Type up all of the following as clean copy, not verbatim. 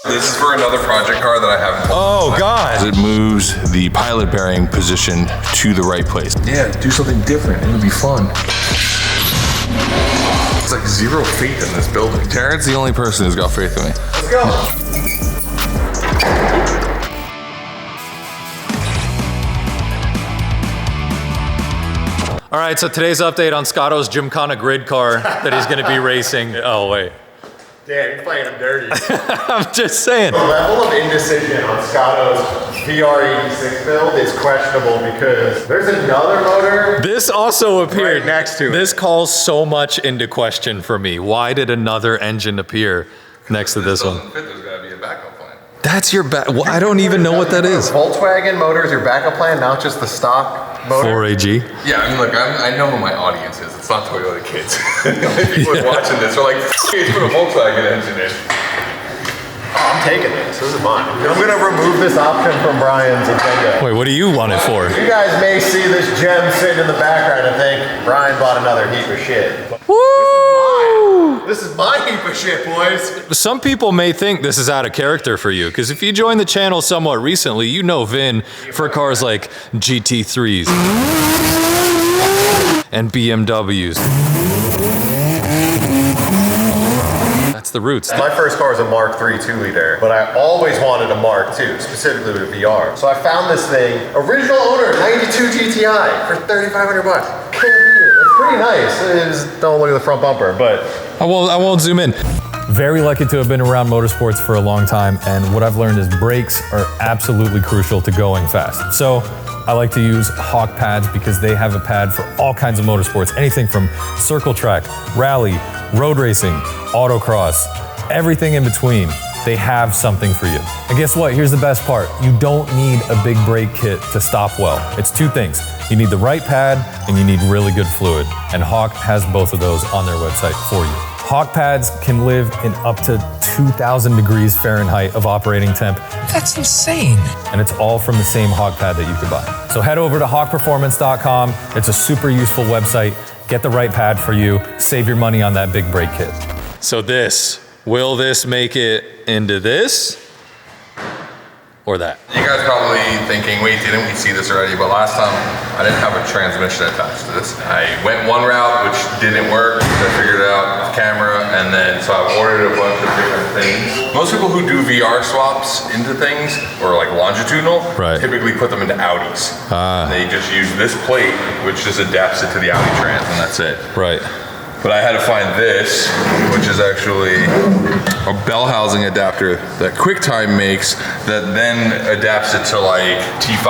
This is for another project car that I haven't. Oh God! It moves the pilot bearing position to the right place. Yeah, do something different. It would be fun. It's like zero faith in this building. Jared's the only person who's got faith in me. Let's go. All right, so today's update on Scotto's Gymkhana GRiD car that he's gonna be racing. Oh wait. Damn, you're playing him dirty. I'm just saying. The level of indecision on Scotto's VR6 build is questionable because there's another motor. This also appeared right next to it. This calls so much into question for me. Why did another engine appear next to this one? There's gotta be a backup plan. That's your well, I don't even know what that is. Volkswagen motor is your backup plan, not just the stock motor. 4AG. Yeah, I mean, look, I know who my audience is. It's not Toyota kids. People watching this are like, it's put a Volkswagen engine in. Oh, I'm taking this. This is mine. I'm gonna remove this option from Brian's agenda. Wait, what do you want it for? You guys may see this gem sitting in the background and think Brian bought another heap of shit. Woo! This is my heap of shit, boys. Some people may think this is out of character for you, because if you joined the channel somewhat recently, you know Vin for cars like GT3s and BMWs. That's the roots. My first car was a Mark III 2-liter, but I always wanted a Mark II, specifically with a VR. So I found this thing, original owner, 92 GTI for 3,500 bucks. Can't beat it. It's pretty nice. Just don't look at the front bumper, but I won't zoom in. Very lucky to have been around motorsports for a long time, and what I've learned is brakes are absolutely crucial to going fast. So I like to use Hawk pads because they have a pad for all kinds of motorsports, anything from circle track, rally, road racing, autocross, everything in between. They have something for you. And guess what? Here's the best part. You don't need a big brake kit to stop well. It's two things. You need the right pad and you need really good fluid. And Hawk has both of those on their website for you. Hawk pads can live in up to 2,000 degrees Fahrenheit of operating temp. That's insane. And it's all from the same Hawk pad that you could buy. So head over to hawkperformance.com. It's a super useful website. Get the right pad for you. Save your money on that big brake kit. So will this make it into this or that? You guys probably thinking, wait, didn't we see this already? But last time, I didn't have a transmission attached to this. I went one route, which didn't work. I figured it out with camera, and then so I ordered a bunch of different things. Most people who do VR swaps into things, or like longitudinal, typically put them into Audis. They just use this plate, which just adapts it to the Audi trans, and that's it. Right. But I had to find this, which is actually a bell housing adapter that QuickTime makes that then adapts it to like T5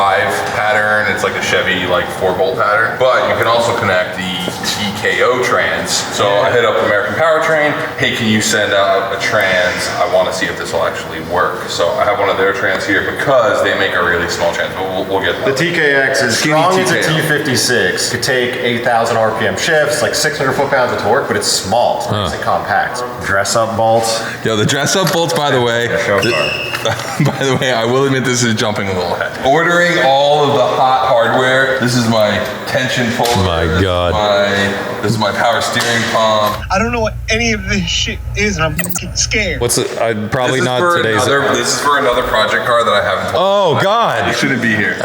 pattern. It's like a Chevy like 4-bolt pattern. But you can also connect the TKO trans. So I hit up American Powertrain. Hey, can you send out a trans? I want to see if this will actually work. So I have one of their trans here because they make a really small trans. But we'll get that. The TKX is strong as a T56. Could take 8,000 RPM shifts, like 600 foot-pounds of torque, but it's small. It's nice and compact. Dress-up bolts. Yo, the dress-up bolts, by the way. By the way, I will admit this is jumping a little ahead. Ordering all of the hot hardware. This is my tension puller. My God. This is my power steering pump. I don't know what any of this shit is, and I'm fucking scared. What's it? Probably not today's. This is for another project car that I haven't told. Oh God! You shouldn't be here.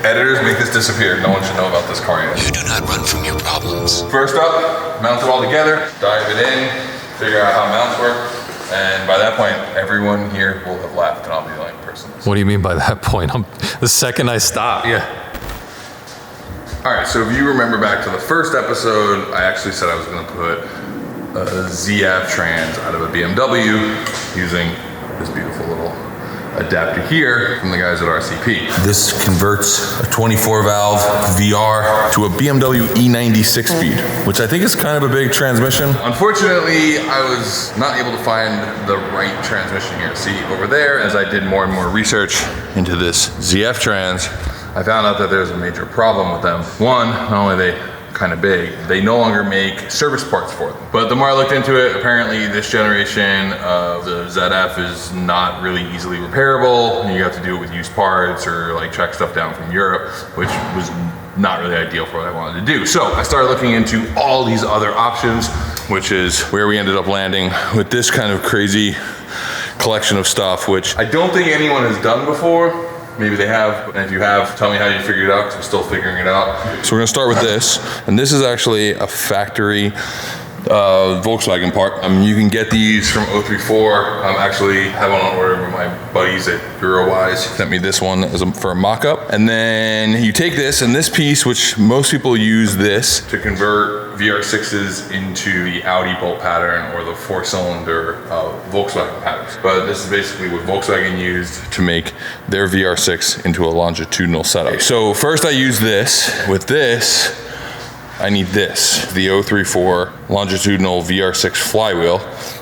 Editors, make this disappear. No one should know about this car yet. You do not run from your problems. First up, mount it all together, dive it in, figure out how mounts work, and by that point, everyone here will have laughed, and I'll be the only person. What do you mean by that point? The second I stop. Yeah. All right, so if you remember back to the first episode, I actually said I was gonna put a ZF trans out of a BMW using this beautiful little adapter here from the guys at RCP. This converts a 24 valve VR to a BMW E90 6-speed, which I think is kind of a big transmission. Unfortunately, I was not able to find the right transmission here. See, over there, as I did more and more research into this ZF trans, I found out that there's a major problem with them. One, not only are they kind of big, they no longer make service parts for them. But the more I looked into it, apparently this generation of the ZF is not really easily repairable. You have to do it with used parts or like track stuff down from Europe, which was not really ideal for what I wanted to do. So I started looking into all these other options, which is where we ended up landing with this kind of crazy collection of stuff, which I don't think anyone has done before. Maybe they have, and if you have, tell me how you figured it out, because I'm still figuring it out. So we're gonna start with this, and this is actually a factory Volkswagen part. You can get these from 034. Actually have one on order with my buddies at Corollas sent me this one for a mock-up. And then you take this and this piece, which most people use this to convert VR6s into the Audi bolt pattern or the 4-cylinder Volkswagen patterns. But this is basically what Volkswagen used to make their VR6 into a longitudinal setup. So first I use this. With this, I need this, the 034 longitudinal VR6 flywheel.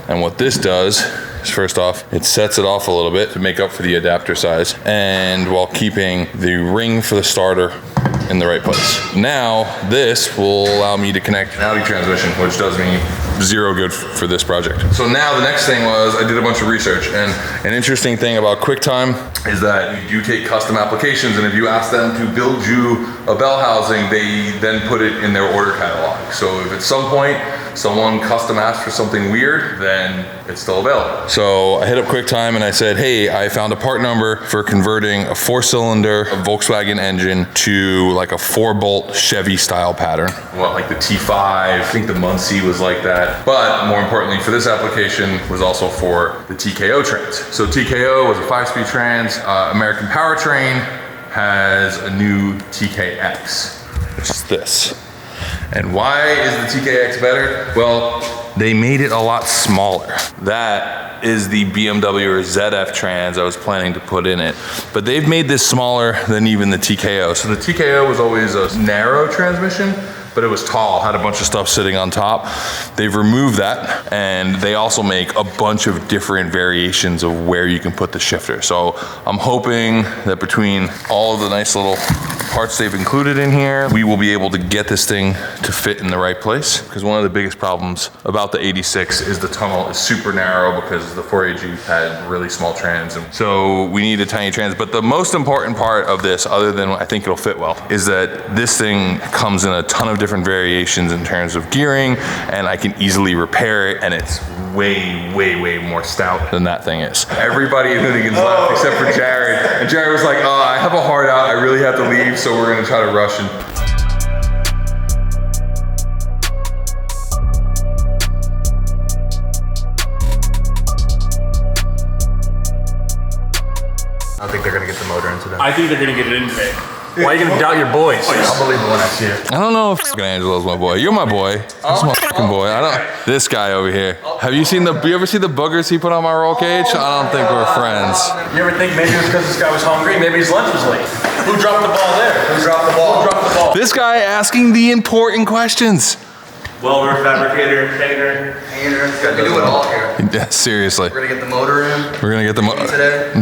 And what this does is, first off, it sets it off a little bit to make up for the adapter size, and while keeping the ring for the starter in the right place. Now, this will allow me to connect an Audi transmission, which does me zero good for this project. So now the next thing was, I did a bunch of research, and an interesting thing about QuickTime is that you do take custom applications, and if you ask them to build you a bell housing, they then put it in their order catalog. So if at some point someone custom asked for something weird, then it's still available. So I hit up QuickTime and I said, hey, I found a part number for converting a 4-cylinder Volkswagen engine to like a 4-bolt Chevy style pattern. Well, like the T5, I think the Muncie was like that. But more importantly for this application was also for the TKO trans. So TKO was a 5-speed trans. American Powertrain has a new TKX, which is this. And why is the TKX better? Well, they made it a lot smaller. That is the BMW or ZF trans I was planning to put in it. But they've made this smaller than even the TKO. So the TKO was always a narrow transmission, but it was tall, had a bunch of stuff sitting on top. They've removed that, and they also make a bunch of different variations of where you can put the shifter. So I'm hoping that between all of the nice little parts they've included in here, we will be able to get this thing to fit in the right place. Because one of the biggest problems about the 86 is the tunnel is super narrow because the 4AG had really small trans. And so we need a tiny trans. But the most important part of this, other than I think it'll fit well, is that this thing comes in a ton of different variations in terms of gearing, and I can easily repair it, and it's way, way, way more stout than that thing is. Everybody at Hoonigan's left except for Jared. And Jared was like, oh, I have a hard out, I really have to leave, so we're gonna try to rush and I don't think they're gonna get the motor in today. I think they're gonna get it in today. Why are you gonna doubt your boys? I'll believe it when I see it. I don't know if Angela's my boy. You're my boy. That's my fucking boy. I don't. This guy over here. Have you seen you ever see the boogers he put on my roll cage? I don't think we're friends. You ever think maybe it was because this guy was hungry? Maybe his lunch was late. Who dropped the ball there? Who dropped the ball? Who dropped the ball? This guy asking the important questions. Welder, fabricator, painter. We do it all here. Yeah, seriously. We're gonna get the motor in We're gonna get the motor today.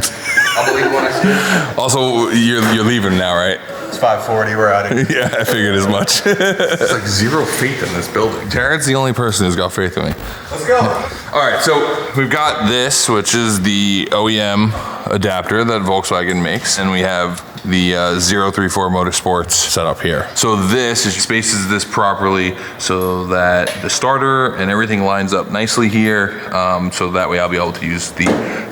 I'll believe it when I see it. Also, you're leaving now, right? It's 5:40. We're out of here. Yeah, I figured as much. There's like zero faith in this building. Jared's the only person who's got faith in me. Let's go. All right, so we've got this, which is the OEM adapter that Volkswagen makes, and we have the 034 Motorsports set up here. So this spaces this properly so that the starter and everything lines up nicely here, so that way I'll be able to use the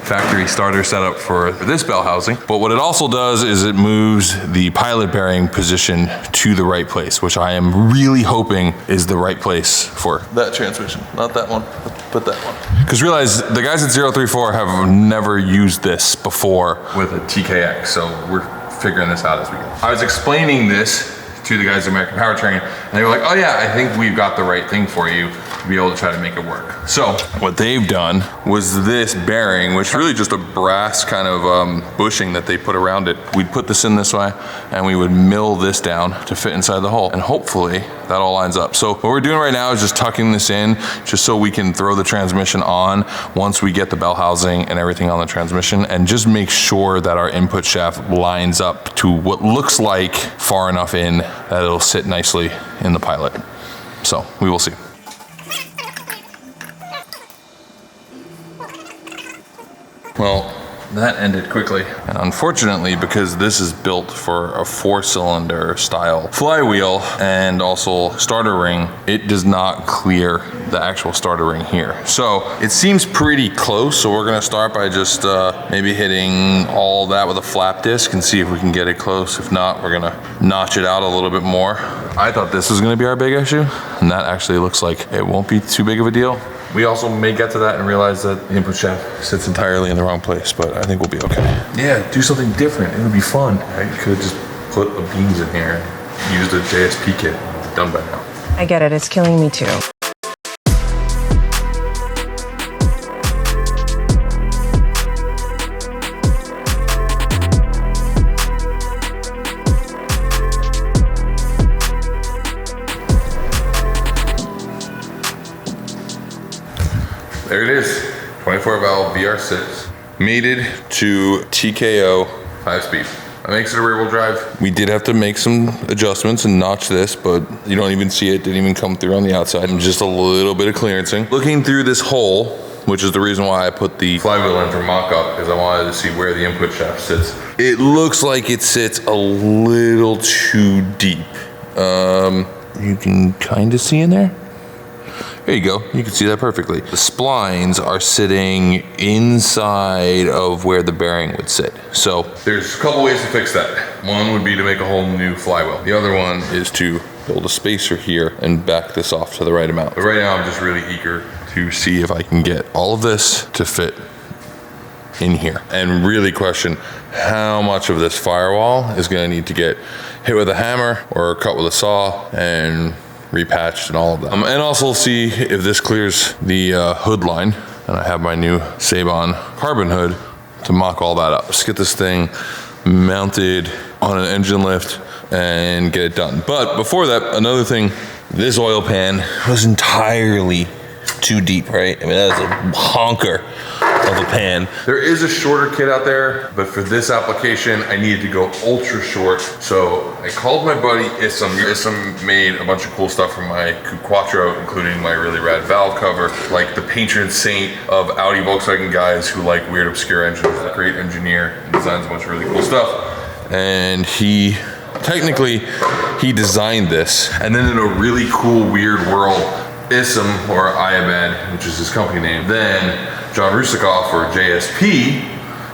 factory starter setup for this bell housing. But what it also does is it moves the pilot bearing position to the right place, which I am really hoping is the right place for that transmission, not that one, but that one. Because realize the guys at 034 have never used this before with a TKX, so we're figuring this out as we go. I was explaining this to the guys at American Powertrain, and they were like, oh yeah, I think we've got the right thing for you to be able to try to make it work. So what they've done was this bearing, which is really just a brass kind of bushing that they put around it. We'd put this in this way, and we would mill this down to fit inside the hole, and hopefully that all lines up. So what we're doing right now is just tucking this in, just so we can throw the transmission on once we get the bell housing and everything on the transmission, and just make sure that our input shaft lines up to what looks like far enough in that it'll sit nicely in the pilot. So we will see. Well, that ended quickly. And unfortunately, because this is built for a 4-cylinder style flywheel and also starter ring, it does not clear the actual starter ring here. So it seems pretty close. So we're gonna start by just maybe hitting all that with a flap disc and see if we can get it close. If not, we're gonna notch it out a little bit more. I thought this was gonna be our big issue, and that actually looks like it won't be too big of a deal. We also may get to that and realize that the input shaft sits entirely in the wrong place, but I think we'll be okay. Yeah, do something different. It would be fun, right? You could just put the beams in here and use the JSP kit. Done by now. I get it. It's killing me too. There it is, 24 valve VR6, mated to TKO 5-speed. That makes it a rear wheel drive. We did have to make some adjustments and notch this, but you don't even see it, didn't even come through on the outside, and just a little bit of clearancing. Looking through this hole, which is the reason why I put the flywheel in for mock-up, because I wanted to see where the input shaft sits. It looks like it sits a little too deep. You can kind of see in there. There you go, you can see that perfectly. The splines are sitting inside of where the bearing would sit. So there's a couple ways to fix that. One would be to make a whole new flywheel. The other one is to build a spacer here and back this off to the right amount. But right now I'm just really eager to see if I can get all of this to fit in here and really question how much of this firewall is gonna need to get hit with a hammer or cut with a saw and repatched and all of that. And also see if this clears the hood line. And I have my new Sabon carbon hood to mock all that up. Just get this thing mounted on an engine lift and get it done. But before that, another thing, this oil pan was entirely too deep, right? I mean, that is a honker of a pan. There is a shorter kit out there, but for this application, I needed to go ultra short. So I called my buddy Issam. Issam made a bunch of cool stuff for my Coupe Quattro, including my really rad valve cover, like the patron saint of Audi Volkswagen guys who like weird obscure engines. He's a great engineer and designs a bunch of really cool stuff. And he designed this. And then in a really cool, weird world, Issam, or Iabed, which is his company name, then John Rusikoff, or JSP,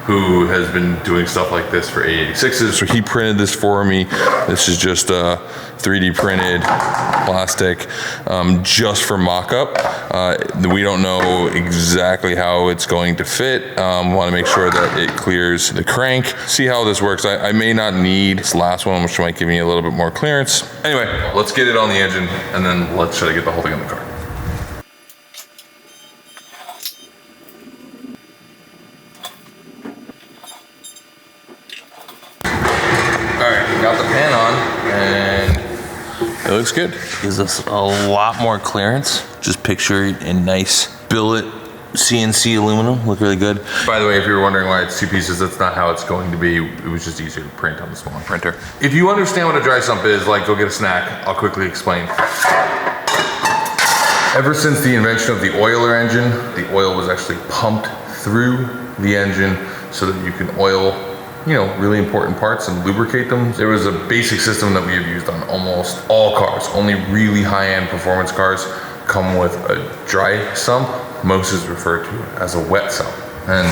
who has been doing stuff like this for AE8s. So he printed this for me. This is just a 3D printed plastic just for mock-up. We don't know exactly how it's going to fit. Want to make sure that it clears the crank. See how this works. I may not need this last one, which might give me a little bit more clearance. Anyway, let's get it on the engine and then let's try to get the whole thing in the car. Got the pan on and it looks good. Gives us a lot more clearance. Just picture a nice billet CNC aluminum, look really good. By the way, if you were wondering why it's two pieces, that's not how it's going to be. It was just easier to print on the smaller printer. If you understand what a dry sump is, like go get a snack, I'll quickly explain. Ever since the invention of the oiler engine, the oil was actually pumped through the engine so that you can oil, you know, really important parts and lubricate them. There was a basic system that we have used on almost all cars. Only really high-end performance cars come with a dry sump. Most is referred to as a wet sump. And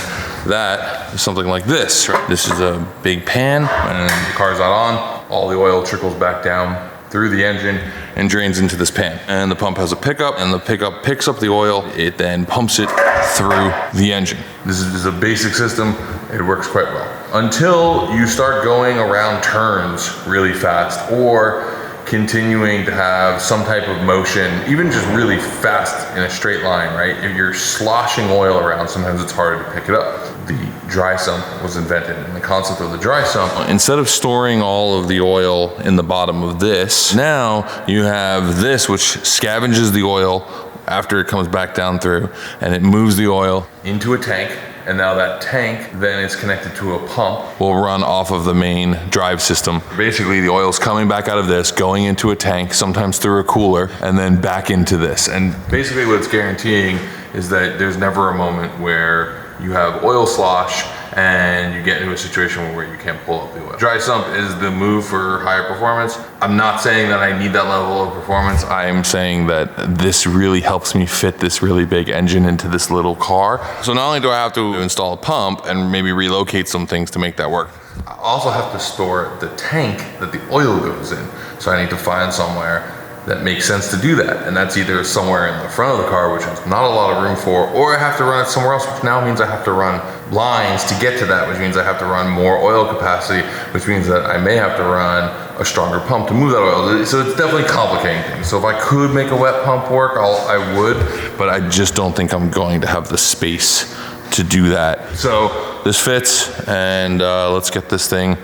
that is something like this, right? This is a big pan, and the car's not on. All the oil trickles back down through the engine and drains into this pan. And the pump has a pickup, and the pickup picks up the oil. It then pumps it through the engine. This is a basic system. It works quite well. Until you start going around turns really fast or continuing to have some type of motion, even just really fast in a straight line, right? If you're sloshing oil around, sometimes it's harder to pick it up. The dry sump was invented, and the concept of the dry sump, instead of storing all of the oil in the bottom of this, now you have this which scavenges the oil after it comes back down through, and it moves the oil into a tank. And now that tank then is connected to a pump. Will run off of the main drive system. Basically, the oil's coming back out of this, going into a tank, sometimes through a cooler, and then back into this. And basically what it's guaranteeing is that there's never a moment where you have oil slosh and you get into a situation where you can't pull up the oil. Dry sump is the move for higher performance. I'm not saying that I need that level of performance. I'm saying that this really helps me fit this really big engine into this little car. So not only do I have to install a pump and maybe relocate some things to make that work, I also have to store the tank that the oil goes in. So I need to find somewhere that makes sense to do that. And that's either somewhere in the front of the car, which is not a lot of room for, or I have to run it somewhere else, which now means I have to run lines to get to that, which means I have to run more oil capacity, which means that I may have to run a stronger pump to move that oil. So it's definitely complicating things. So if I could make a wet pump work, I would, but I just don't think I'm going to have the space to do that. So this fits, and let's get this thing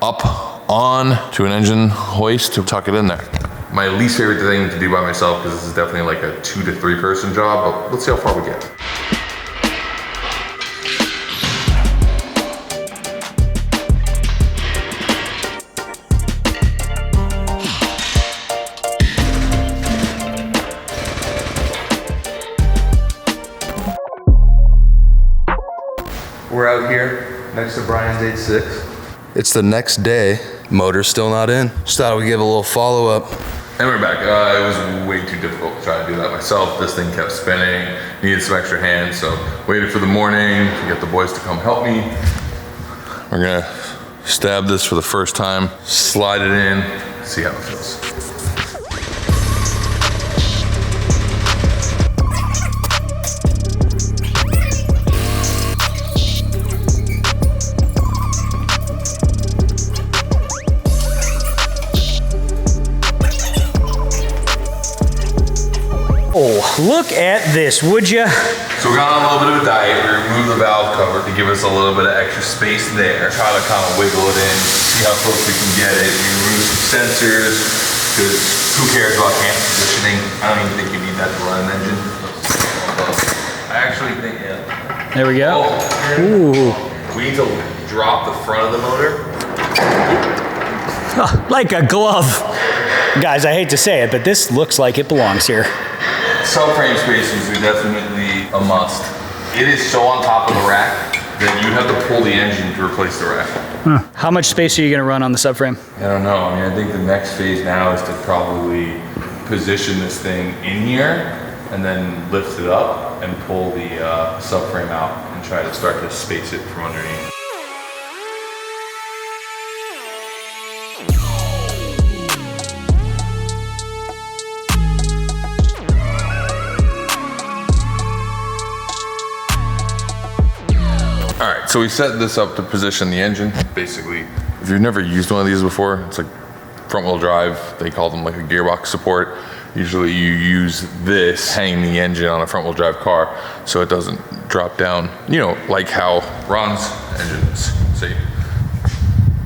up on to an engine hoist to tuck it in there. My least favorite thing to do by myself, because this is definitely like a 2 to 3 person job, but let's see how far we get. We're out here next to Brian's AE8. It's the next day, motor's still not in. Just thought we'd give a little follow-up. And we're back. It was way too difficult to try to do that myself. This thing kept spinning, needed some extra hands, so waited for the morning to get the boys to come help me. We're gonna stab this for the first time, slide it in, see how it feels. Oh, look at this, would ya? So we got on a little bit of a diet. We removed the valve cover to give us a little bit of extra space there. Try to kind of wiggle it in, see how close we can get it. We removed some sensors, because who cares about hand positioning? I don't even think you need that to run an engine. I actually think, yeah. There we go. Oh, Ooh. we need to drop the front of the motor. Oh, like a glove. Guys, I hate to say it, but this looks like it belongs here. Subframe spacers are definitely a must. It is so on top of the rack that you have to pull the engine to replace the rack. How much space are you gonna run on the subframe? I don't know. I mean, I think the next phase now is to probably position this thing in here and then lift it up and pull the subframe out and try to start to space it from underneath. All right, so we set this up to position the engine. Basically, if you've never used one of these before, it's like front wheel drive. They call them like a gearbox support. Usually you use this hanging the engine on a front wheel drive car so it doesn't drop down, you know, like how Ron's engine is. See,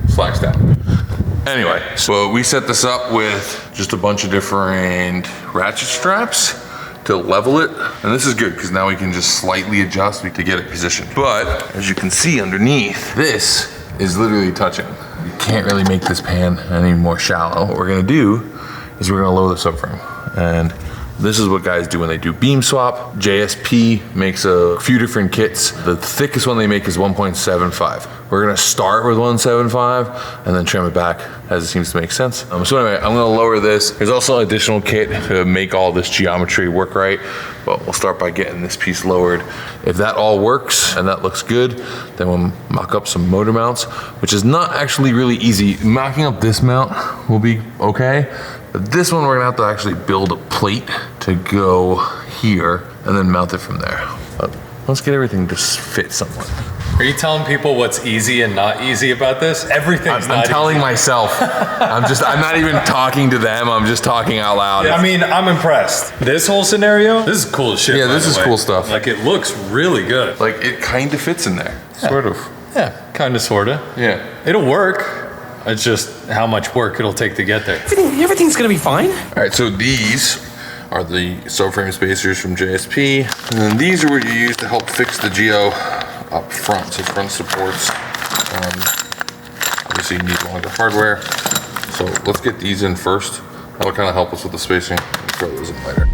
slacks down. Anyway, so we set this up with just a bunch of different ratchet straps to level it, and this is good because now we can just slightly adjust to get it positioned. But as you can see underneath, this is literally touching. You can't really make this pan any more shallow. What we're gonna do is we're gonna lower the subframe, and this is what guys do when they do beam swap. JSP makes a few different kits. The thickest one they make is 1.75. We're gonna start with 1.75 and then trim it back as it seems to make sense. So anyway, I'm gonna lower this. There's also an additional kit to make all this geometry work right, but we'll start by getting this piece lowered. If that all works and that looks good, then we'll mock up some motor mounts, which is not actually really easy. Mocking up this mount will be okay, but this one we're gonna have to actually build a plate to go here and then mount it from there. But let's get everything to fit somewhat. Are you telling people what's easy and not easy about this? Everything's not I'm telling easy. myself. I'm not even talking to them. I'm just talking out loud. I mean, I'm impressed. This whole scenario, this is cool as shit. Yeah, by this the is way. cool stuff. Like, it looks really good. Like, it kind of fits in there. Sort of. Yeah, kind of, sort of. Yeah. It'll work. It's just how much work it'll take to get there. Everything's gonna be fine. All right, so these are the subframe spacers from JSP. And then these are what you use to help fix the geo up front. So front supports. Obviously you need longer hardware. So let's get these in first. That'll kind of help us with the spacing. We'll throw those in later.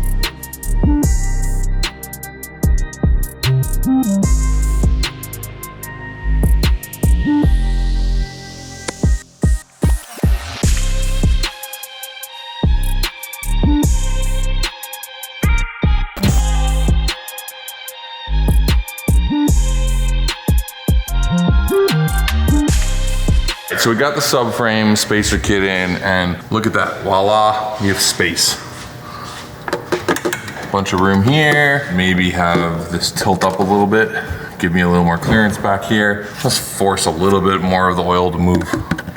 So we got the subframe spacer kit in, and look at that, voila, you have space. Bunch of room here, maybe have this tilt up a little bit, give me a little more clearance back here. Let's force a little bit more of the oil to move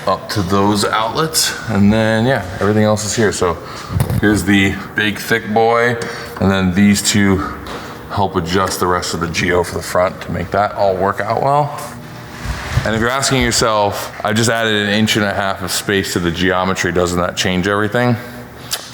up to those outlets, and then yeah, everything else is here. So here's the big thick boy, and then these two help adjust the rest of the geo for the front to make that all work out well. And if you're asking yourself, I just added 1.5 inches of space to the geometry, doesn't that change everything?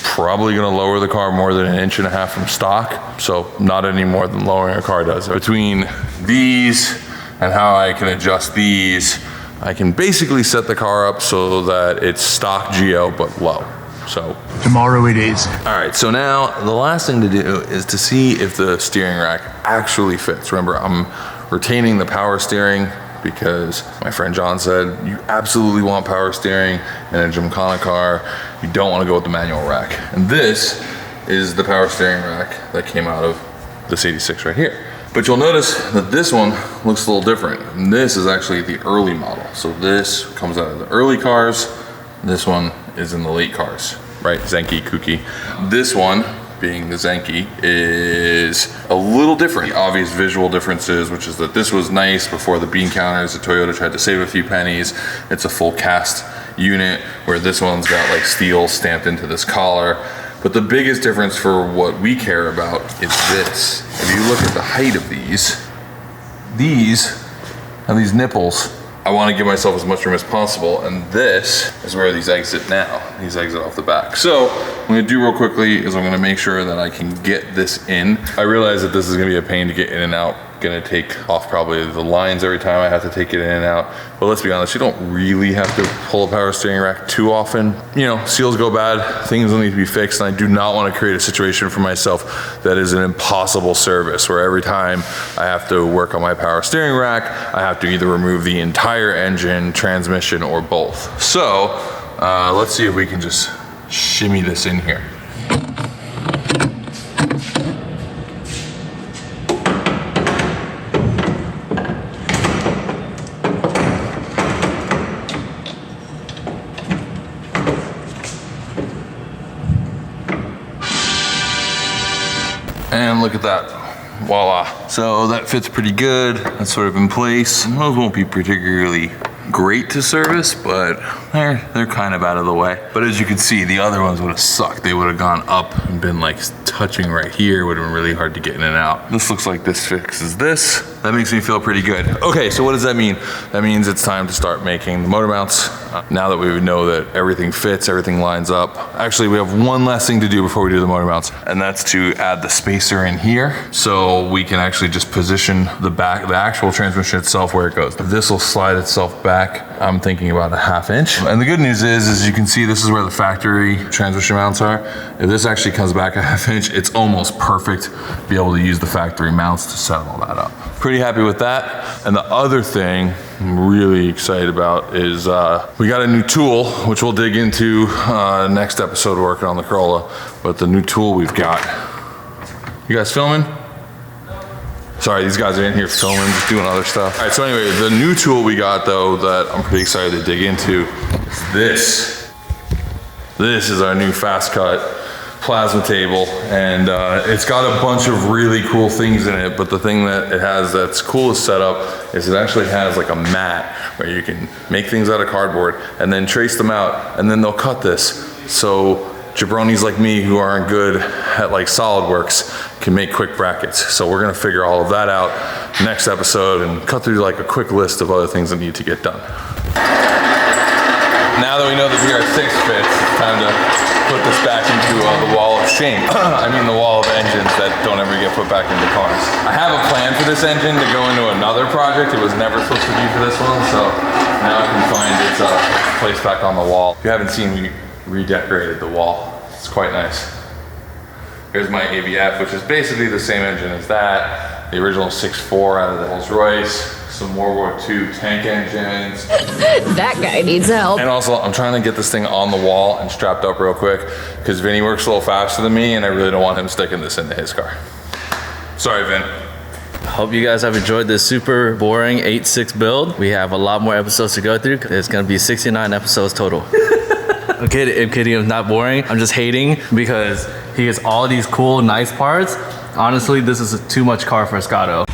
Probably gonna lower the car more than 1.5 inches from stock, so not any more than lowering a car does. Between these and how I can adjust these, I can basically set the car up so that it's stock geo but low. So Tomorrow it is. all right, so now the last thing to do is to see if the steering rack actually fits. Remember, I'm retaining the power steering because my friend John said you absolutely want power steering in a Gymkhana car. You don't want to go with the manual rack. And this is the power steering rack that came out of this 86 right here. But you'll notice that this one looks a little different. And this is actually the early model. So this comes out of the early cars. This one is in the late cars, right? Zenki, Kuki. This one, being the Zenki, is a little different. The obvious visual differences, which is that this was nice before the bean counters. The Toyota tried to save a few pennies. It's a full cast unit, where this one's got like steel stamped into this collar. But the biggest difference for what we care about is this. If you look at the height of these and these nipples, I want to give myself as much room as possible, and this is where these exit now. These exit off the back. So what I'm gonna do real quickly is I'm gonna make sure that I can get this in. I realize that this is gonna be a pain to get in and out. Gonna take off probably the lines every time I have to take it in and out. But let's be honest, you don't really have to pull a power steering rack too often. You know, seals go bad, things will need to be fixed, and I do not want to create a situation for myself that is an impossible service, where every time I have to work on my power steering rack, I have to either remove the entire engine, transmission, or both. So let's see if we can just shimmy this in here. And look at that, voila. So that fits pretty good, that's sort of in place. Those won't be particularly great to service, but they're kind of out of the way. But as you can see, the other ones would have sucked. They would have gone up and been like touching right here, would have been really hard to get in and out. This looks like this fixes this. That makes me feel pretty good. Okay, so what does that mean? That means it's time to start making the motor mounts. Now that we know that everything fits, everything lines up. Actually, we have one last thing to do before we do the motor mounts, and that's to add the spacer in here, so we can actually just position the back, the actual transmission itself, where it goes. This will slide itself back, I'm thinking about 1/2 inch. And the good news is you can see this is where the factory transmission mounts are. If this actually comes back 1/2 inch, it's almost perfect to be able to use the factory mounts to set all that up. Pretty happy with that. And the other thing I'm really excited about is we got a new tool, which we'll dig into next episode working on the Corolla. But the new tool we've got. You guys filming? Sorry, these guys are in here filming, just doing other stuff. All right, so anyway, the new tool we got though that I'm pretty excited to dig into is this. This is our new fast cut plasma table, and it's got a bunch of really cool things in it, but the thing that it has that's coolest setup is it actually has like a mat where you can make things out of cardboard and then trace them out, and then they'll cut this. So jabronis like me who aren't good at like SolidWorks can make quick brackets. So we're gonna figure all of that out next episode and cut through like a quick list of other things that need to get done. Now that we know the VR6 fits, it's time to put this back into the wall of shame. I mean the wall of engines that don't ever get put back into cars. I have a plan for this engine to go into another project. It was never supposed to be for this one, so now I can find its place back on the wall. If you haven't seen, we redecorated the wall. It's quite nice. Here's my ABF, which is basically the same engine as that. The original 6.4 out of the Rolls-Royce. Some World War II tank engines. That guy needs help. And also, I'm trying to get this thing on the wall and strapped up real quick because Vinny works a little faster than me and I really don't want him sticking this into his car. Sorry, Vin. Hope you guys have enjoyed this super boring 8.6 build. We have a lot more episodes to go through. It's gonna be 69 episodes total. Okay, I'm kidding, it's not boring. I'm just hating because he gets all these cool, nice parts. Honestly, this is too much car for a Scotto.